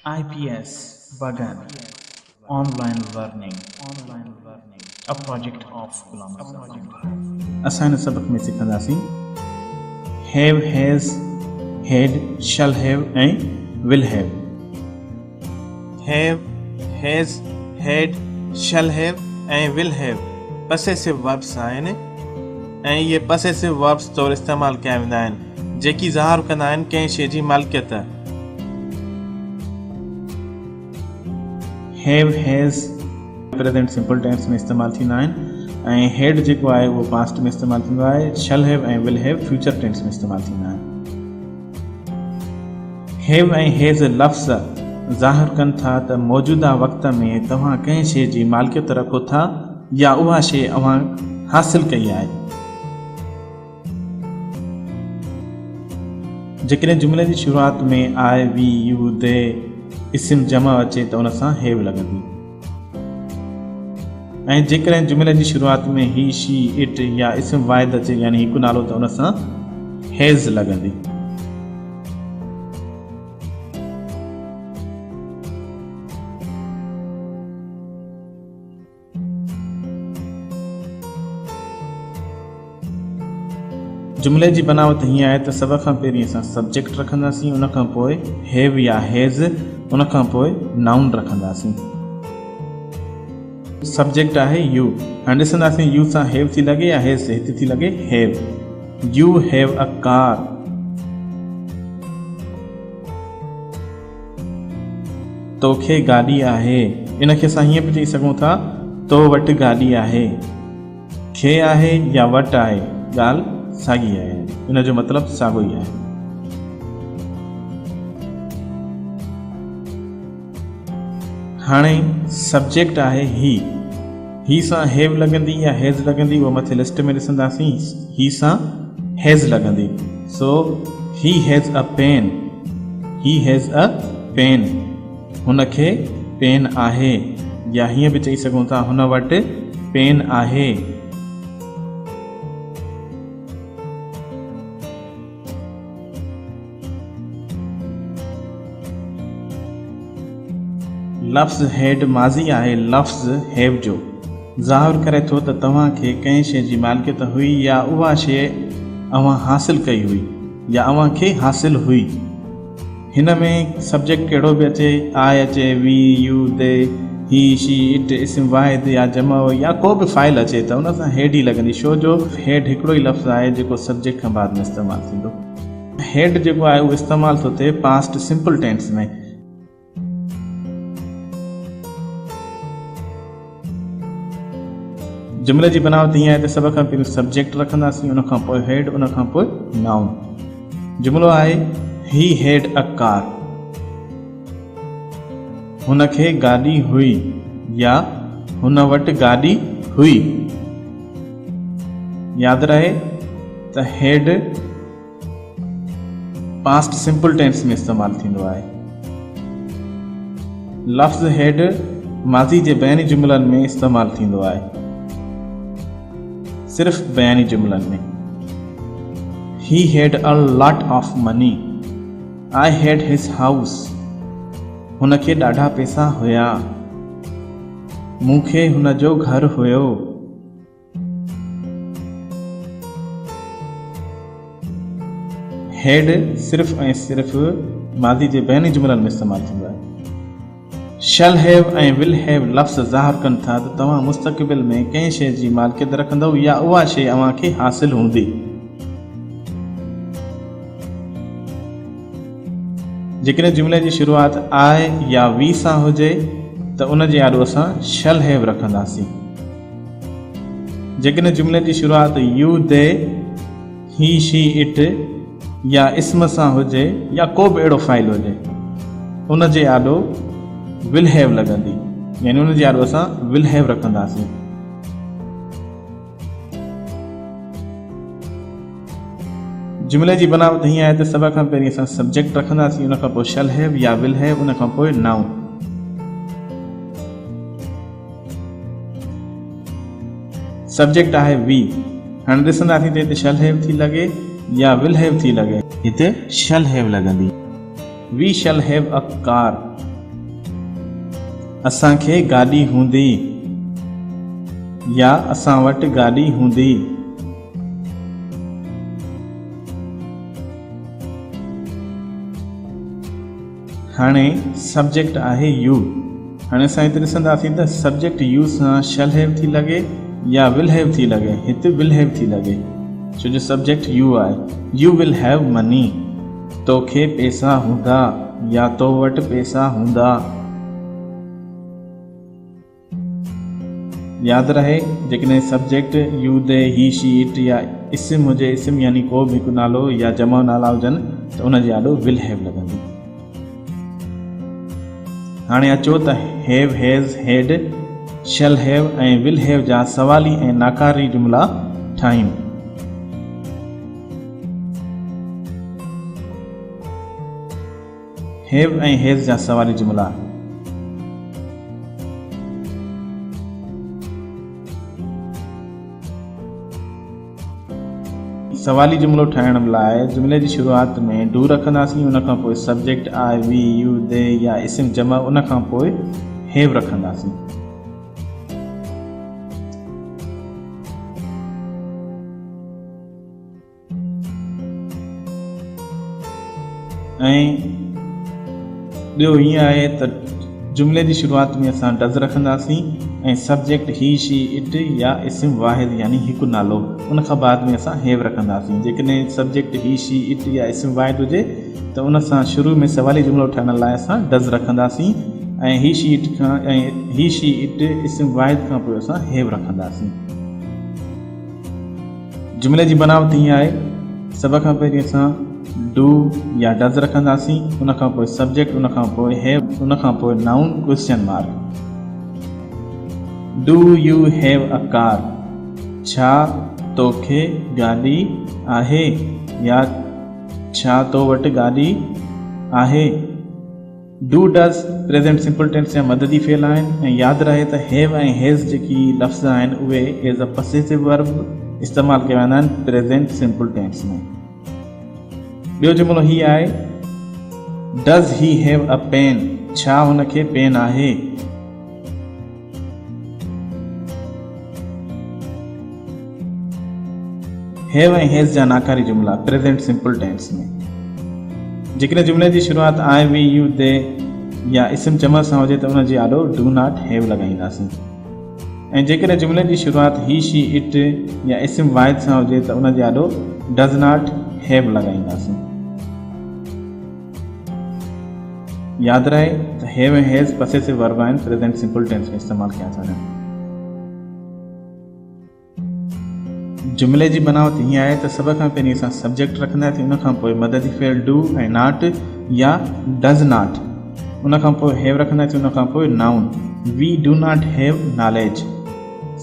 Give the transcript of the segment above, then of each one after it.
IPS Bagan Online Learning a project of Ghulam Azam. असां सबक में सिखंदासीं have, has, had, shall have and will have. have, has, had, shall have ऐं will have possessive verbs आहिनि ऐं इहे possessive verbs तौरु इस्तेमालु कया वेंदा आहिनि जेकी ज़ाहिर कंदा आहिनि कंहिं शइ जी मालिकियत। have, has present simple tense में इस्तेमालु थींदा आहिनि ऐं had जेको आहे उहो पास्ट में इस्तेमालु थींदो आहे। shall have ऐं will have फ्यूचर टेंस में इस्तेमालु थींदा आहिनि। have ऐं has लफ़्ज़ ज़ाहिर कनि था त मौजूदा वक़्त में तव्हां कंहिं शइ जी मालिकियत रखो था या उहा शइ अव्हां हासिल कई आहे। जेकॾहिं जुमिले जी शुरूआत में आई, वी, यू, दे इस्म जमा अचे त उन सां हैव लॻंदी ऐं जेकॾहिं जुमिले जी शुरूआत में ही, शी, इट या इस्म वाहिद अचे यानी हिकु नालो त उन सां हैज़ लॻंदी। जुमिले जी बनावट हीअं आहे त सभ खां पहिरीं असां सब्जेक्ट रखंदासीं, उन खां पोइ हैव या हैज़, उन खां पोइ नाउन रखंदासीं। सब्जेक्ट आहे यू, हाणे ॾिसंदासीं यू सां हैव थी लॻे या हैज़ हिते थी लॻे have. U have a car, तोखे गाॾी आहे। इनखे असां हीअं बि चई सघूं था तो वटि गाॾी आहे। खे आहे या वटि आहे, ॻाल्हि साॻी आहे, इन जो मतिलबु साॻियो ई आहे। हाणे सब्जेक्ट आहे ही सां हैव लॻंदी या हैज़ लॻंदी उहो मथे लिस्ट में ॾिसंदासीं। ही सां हैज़ लॻंदी, so he has a pen, he has a pen, हुनखे पेन आहे, या हीअं बि चई सघूं था हुन वटि पेन आहे। लफ़्ज़ हैड माज़ी आहे लफ़्ज़ हैव जो, ज़ाहिर करे थो त तव्हांखे कंहिं शइ जी मालिकियत हुई या उहा शइ अव्हां हासिल कई हुई या अव्हांखे हासिल हुई। हिन में सब्जेक्ट कहिड़ो बि अचे, आए अचे, वी, यू, दे, ही, शी, इट इस्म वाहिद या जमा या को बि फाइल अचे त उन सां हैड ई लॻंदी, छो जो हैड हिकिड़ो ई लफ़्ज़ आहे जेको सब्जेक्ट खां बाद में इस्तेमालु थींदो। हैड जेको आहे उहो इस्तेमालु थो थिए पास्ट सिंपल टेंस में। जुमिले जी बनावट हीअं आहे त सभ खां पहिरीं सब्जेक्ट रखंदासीं, उन खां पोइ हैड, उन खां पोइ नाउन। जुमिलो आहे ही हैड अ कार, हुनखे गाॾी हुई या हुन वटि गाॾी हुई। यादि रहे त हैड पास्ट सिंपल टेंस में इस्तेमालु थींदो आहे। लफ़्ज़ हैड माज़ी जे बयानी जुमिलनि में इस्तेमालु थींदो आहे, सिर्फ़ बयानी जुमिलनि में। He had a lot of money, I had his house, हुनखे ॾाढा पैसा हुया, मूंखे हुनजो घर हुयो। हैड सिर्फ़ ऐं सिर्फ़ माज़ी जे बयानी जुमिलनि में इस्तेमालु थींदो आहे। शल हैव ऐं विल हैव लफ़्ज़ ज़ाहिर कनि था त तव्हां मुस्तक़बिल में कंहिं शइ जी मालिकियत रखंदव या उहा शइ अव्हांखे हासिल हूंदी। जेकॾहिं जुमिले जी शुरूआत आए या वी सां हुजे त उन जे आॾो असां शल हैव रखंदासीं। जेकॾहिं जुमिले जी शुरूआत यू, दे, ही, शी, इट या इस्म सां हुजे या को बि अहिड़ो फाइल हुजे उन जे आॾो विल हैव लॻंदी, यानी उन जे आॾो असां विल हैव रखंदासीं। जुमिले जी बनावट हीअं आहे त सभ खां पहिरीं असां सब्जेक्ट रखंदासीं, उन खां पोइ शल हैव या विल हैव, उन खां पोइ नाउन। सब्जेक्ट आहे वी, हाणे ॾिसंदासीं त हिते शल हैव थी लॻे या विल हैव थी लॻे, हिते शल हैव लॻंदी। V shall have a car, असांखे गाॾी हूंदी या असां वटि गाॾी हूंदी। हाणे सब्जेक्ट आहे यू। हाणे असां हिते ॾिसंदासीं त सब्जेक्ट यू सां शैल हैव थी लॻे या विल हैव थी लॻे। हिते विल हैव थी लॻे छो जो सब्जेक्ट यू आहे। यू विल हैव मनी, तोखे पैसा हूंदा या तो वटि पैसा हूंदा। यादि रहे जेकॾहिं सब्जेक्ट यू दे ही शी इट या इस्म हुजे, इस्म यानी को बि हिकु नालो या जमा नाला हुजनि त उनजी आॾो विल हैव लॻंदी। हाणे अचो त हैव, हैज़, हैड, शैल हैव ऐं विल हैव जा सवाली ऐं नाकारी जुमिला ठाहियूं। हैव ऐं हैज़ जा सवाली जुमिला। सवाली जुमिलो ठाहिण लाइ जुमिले जी शुरूआत में डू रखंदासीं, उन खां पोइ सब्जेक्ट आई, वी, यू, दे या इस्म जमा, उन खां पोइ हैव रखंदासीं। ऐं ॿियो हीअं आहे त जुमिले जी शुरूआत में असां डज़ रखंदासीं ऐं सब्जेक्ट ही, शी, इट या इस्म वाहिद यानी हिकु नालो, उन खां बाद में असां हैव रखंदासीं। जेकॾहिं सब्जेक्ट ही, शी, इट या इस्म वाहिद हुजे त उन सां शुरू में सवाली जुमिलो ठाहिण लाइ असां डज़ रखंदासीं ऐं ही, शी, इट इस्म वाहिद खां पोइ असां हैव रखंदासीं। जुमिले जी बनावट हीअं आहे, सभ खां पहिरीं असां डू या डज़ रखंदासीं, उन खां पोइ सब्जेक्ट, उन खां पोइ हैव, उन खां पोइ noun question mark. Do you have a car, छा तोखे गाॾी आहे या छा तो वटि गाॾी आहे। Do, does present simple tense जा मददी फेल आहिनि ऐं यादि रहे त हैव ऐं हैज़ जेकी लफ़्ज़ आहिनि उहे एज़ अ पसेसिव वर्ब इस्तेमालु कया वेंदा आहिनि प्रेज़ेंट सिंपल टेंस में। ॿियो जुमिलो हीअ आहे, does he have a pen, छा हुनखे पेन आहे। हैव ऐं हैज़ जा नाकारी जुमिला प्रेज़ेंट सिंपल टेंस में। जेकॾहिं जुमिले जी शुरूआत आई, वी, यू, दे या इस्म जमा सां हुजे त उनजी आॾो डू नॉट हैव लॻाईंदासीं ऐं जेकॾहिं जुमिले जी शुरूआत ही, शी, इट या इस्म वाहिद सां हुजे त उनजी आॾो डज़ नॉट हैव लॻाईंदासीं। यादि रहे त हैव ऐं हैज़ पसेसिव वर्ब आहिनि प्रेज़ेंट सिंपल टेंस में इस्तेमालु कया था वञनि। जुमिले जी बनावट हीअं आहे त सभ खां पहिरीं असां सब्जेक्ट रखंदासीं, उन खां पोइ मददी फेल डू ऐं नॉट या डज़ नॉट, उन खां पोइ हैव रखंदासीं, उन खां पोइ noun. We do not have knowledge,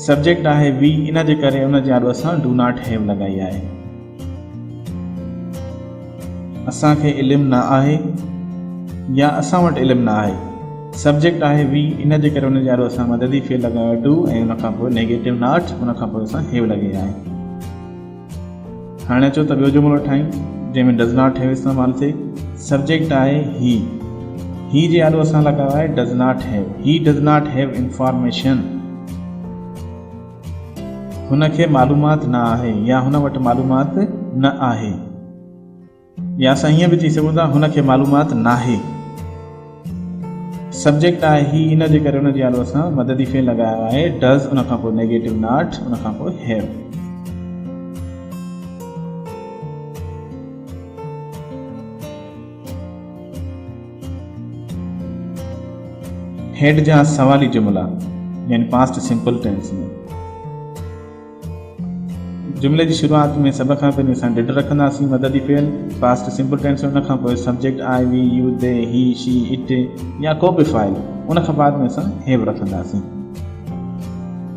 subject आहे वी, इन जे करे उन जे आॾो असां डू नॉट हैव लॻाई आहे। असांखे इल्मु न आहे या असां वटि इल्मु न आहे, सब्जेक्ट आहे वी, इन जे करे उन जे आॾो असां मददी फेल लॻायो डू ऐं उन खां पोइ नेगेटिव नॉट, उन खां पोइ असां हैव लॻाई आहे। हाणे अचो त ॿियो जुमिलो ठाहियूं जंहिंमें डज़ नॉट हैव इस्तेमालु थिए। सब्जेक्ट आहे ही जे आॾो असां लॻायो आहे डज़ नॉट हैव। ही डज़ नॉट हैव इंफॉर्मेशन, हुनखे मालूमात न आहे या हुन वटि मालूमात न आहे, या असां हीअं बि चई सघूं था हुनखे मालूमात नाहे। सब्जेक्ट आहे ही, इन जे करे हुन जे आॾो असां मददी फेल लॻायो आहे डज़, उन खां पोइ नेगेटिव नॉट, उन खां पोइ हैव। हेड जा सवाली जुमिला यानी पास्ट सिंपल टेंस में। जुमिले जी शुरूआत में सभ खां पहिरीं असां डिड रखंदासीं मददी फेल पास्ट सिंपल टेंस, उन खां पोइ सब्जेक्ट आई, वी, यू, दे, ही, शी, इट या को बि फाइल, उन खां बाद में असां हैव रखंदासीं।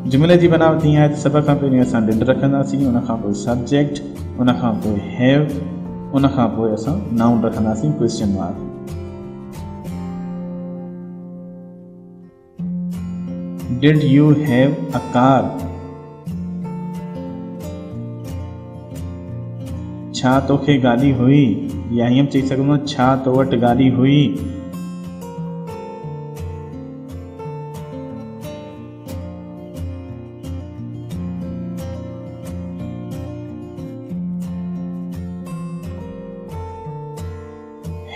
जुमिले जी बनावट हीअं आहे त सभ खां पहिरीं असां डिड रखंदासीं, उन खां पोइ सब्जेक्ट, उन खां पोइ हैव, उन खां पोइ असां नाउन रखंदासीं question mark. Did you have a car? छा तोखे गाॾी हुई, या हीअं चई सघूं छा तो वटि गाॾी हुई।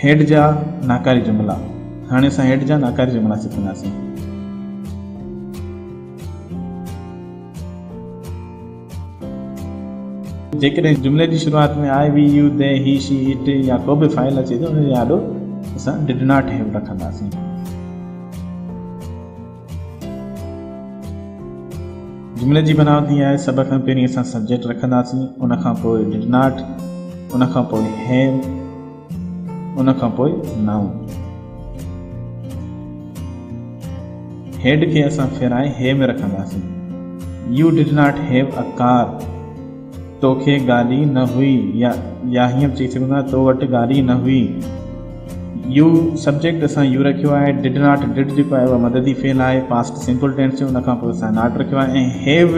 हेड जा नाकारी जुमला। हाणे असां हेड जा नाकारी जुमला सिखंदासीं। जेकॾहिं जुमले जी शुरूआत में आई वी यू दे ही शी इट या को बि फाइल अचे थो उनजो आॾो असां डिड नॉट हैव रखंदासीं। जुमले जी बनावटी आहे सभ खां पहिरीं असां सब्जेक्ट रखंदासीं, उनखां पोइ डिड नॉट, उनखां पोइ हैव, उनखां पोइ नाउन। हेड खे असां फेराए हे में रखंदासीं। U did not have a car, तोखे गाॾी न हुई, या हीअं चई सघूं था तो वटि गाॾी न हुई। यू सब्जेक्ट असां यू रखियो आहे। डिड नॉट डिड जेको आहे उहा मददी फेल आहे, पास्ट सिंपल टेंस जो, उनखां पोइ असां नॉट रखियो आहे। ऐं हैव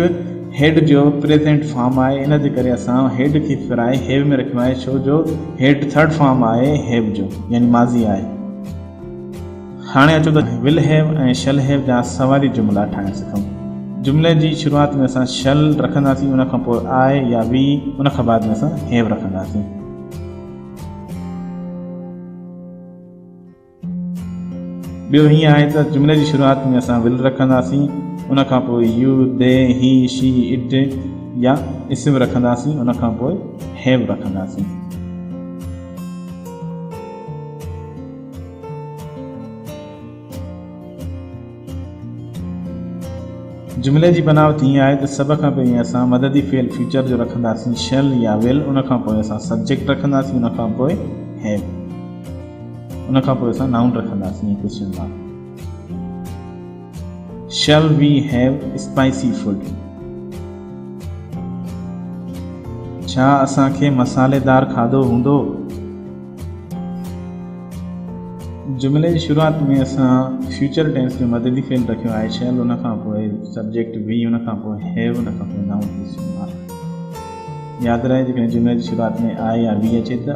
हेड जो प्रेज़ेंट फॉर्म आहे, इन जे करे असां हेड खे फिराए हैव में रखियो आहे, छो जो हेड थर्ड फॉर्म आहे हैव जो, यानी माज़ी आहे। हाणे अचो त विल हैव ऐं शल हैव जा सवारी जुमला ठाहिण सिखूं। जुमले जी शुरूआत में असां शल रखंदासीं, उनखां पोइ आए या वी, उनखां बाद में असां हैव रखंदासीं। ॿियो हीअं आहे त जुमले जी शुरूआत में असां विल रखंदासीं, उनखां पोइ यू दे ही शी इट या इस्म रखंदासीं, उनखां पोइ हैव रखंदासीं। जुमले जी बनावट हीअं आहे त सभ खां पहिरीं असां मददी फेल फ्यूचर जो रखंदासीं शल या विल, उनखां पोइ असां सब्जेक्ट रखंदासीं, उनखां पोइ हैव, उनखां पोइ असां नाउन रखंदासीं question mark. Shall we have spicy food, छा असांखे मसालेदार खाधो हूंदो। जुमले जी शुरूआत में असां फ्यूचर टेंस में मददी फेल रखियो आहे शल, उनखां पोइ सब्जेक्ट वी, उनखां पोइ हैव, उनखां पोइ नाउन क्वेश्चन मार्क। यादि रहे जेकॾहिं जुमले जी शुरूआत में आए या वी अचे त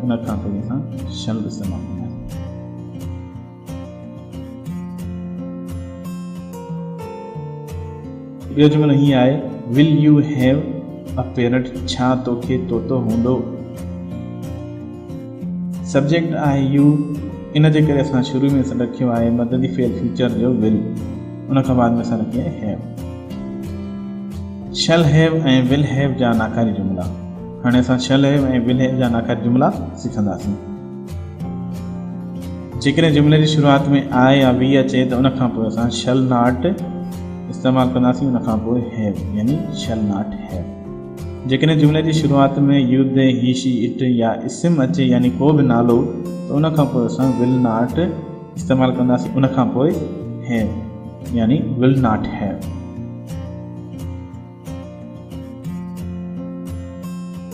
उनखां पोइ असां शल इस्तेमालु कंदासीं। ॿियो जुमिलो हीअं आहे विल यू हैव अ पेरेंट, छा तोखे तोतो हूंदो। सब्जेक्ट आहे यू, इन जे करे असां शुरू में रखियो आहे मददी फेल फ्यूचर जो विल, उनखां बाद में असां रखियो आहे हैव। शल हैव ऐं विल हैव जा नाकारी जुमला। हाणे असां शल हैव ऐं विल हैव जा नाकारी जुमला सिखंदासीं। जेकॾहिं जुमले जी शुरूआत में आए या वी अचे त उनखां पोइ असां शल नॉट इस्तेमालु कंदासीं, उनखां पोइ हैव, यानी शल नॉट हैव। जेकॾहिं जुमले जी शुरूआत में यू दे ही शी इट या इस्म अचे, यानी को बि नालो, त उनखां पोइ असां विल नॉट इस्तेमालु कंदासीं, उनखां पोइ हैव, यानी विल नॉट हैव।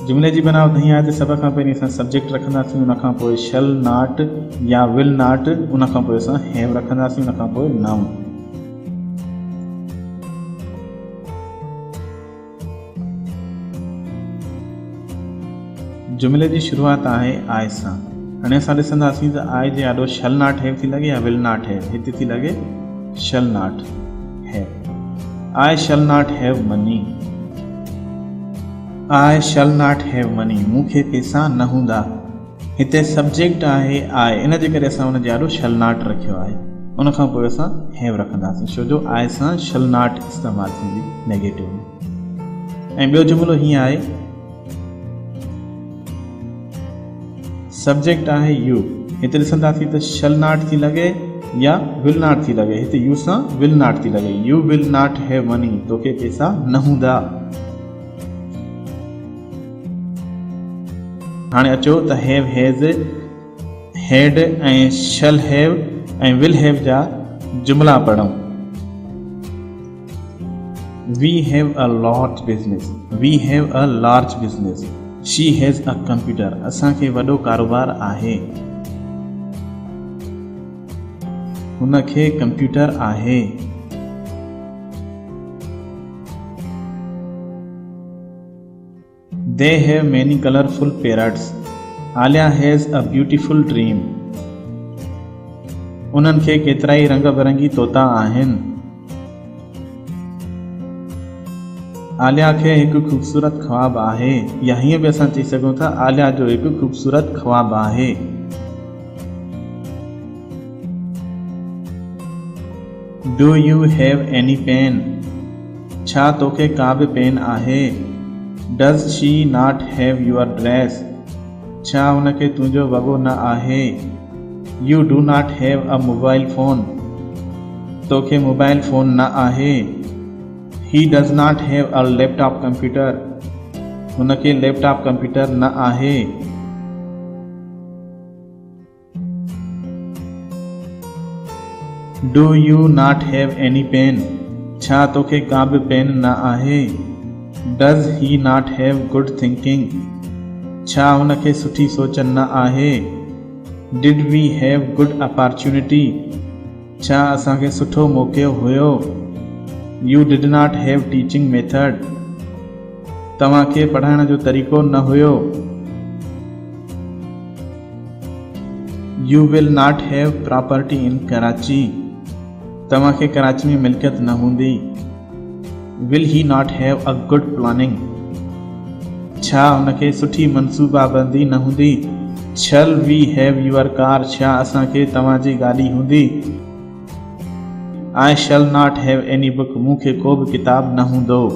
जुमले जी बनावट हीअं आहे त सभ खां पहिरीं असां सब्जेक्ट रखंदासीं, उनखां पोइ शल नॉट या विल नॉट, उनखां पोइ असां हैव रखंदासीं, उनखां पोइ नाउन। जुमले जी शुरूआत आहे आए सां। हाणे असां ॾिसंदासीं त आए जे आॾो शल नॉट हैव थी लॻे या विल नॉट हैव। हिते थी लॻे शल not have. I shall not have money, I shall not have money, मूंखे पैसा न हूंदा। हिते सब्जेक्ट आहे आई, इन जे करे असां हुन जे आॾो शल नॉट रखियो आहे, उनखां पोइ असां हैव रखंदासीं, छो जो आई सां शल नॉट इस्तेमालु थींदी नेगेटिव में। ऐं ॿियो जुमिलो हीअं आहे सब्जेक्ट आहे यू, हिते ॾिसंदासीं त शल नॉट थी लॻे या विल नॉट थी लॻे। हिते यू सां विल नॉट थी लॻे, U will not have money, तोखे पैसा न हूंदा। हाणे अचो त हैव हैज़ हैड ऐं शल हैव ऐं विल हैव जा जुमला पढ़ूं। We have a lot business, we have a large business, she has a computer, असांखे वॾो कारोबार आहे, हुनखे कंप्यूटर आहे। They have many colorful parrots. Alia has a beautiful dream. उन्हनि खे केतिरा ई रंग बिरंगी तोता आहिनि। आलिया खे हिकु ख़ूबसूरत ख्वाब आहे, या हीअं बि असां चई सघूं था आलिया जो हिकु ख़ूबसूरत ख्वाब आहे। Do you have any pen? छा तोखे का बि पेन आहे? Does she not have your dress? छा हुनखे तुंहिंजो वॻो न आहे? You do not have a mobile phone? तोखे मोबाइल फ़ोन न आहे? He does not have a laptop computer? हुनखे लैपटॉप कंप्यूटर न आहे। Do you not have any pen? छा तोखे का बि पेन न आहे? डज़ ही नॉट हैव गुड थिंकिंग? छा हुनखे सुठी सोच न आहे? Did we have good opportunity? छा असांखे सुठो मौक़ो हुयो? You did not have teaching method? तव्हांखे पढ़ाइण जो तरीक़ो न हुयो। You will not have property in Karachi? तव्हांखे कराची में मिल्कियत न हूंदी। Will he not have a good planning? छा हुनखे सुठी मनसूबाबंदी न हूंदी। Shall we have your car? छा असांखे तव्हांजी गाॾी हूंदी। I shall not have any book? मूंखे को बि किताब न हूंदो।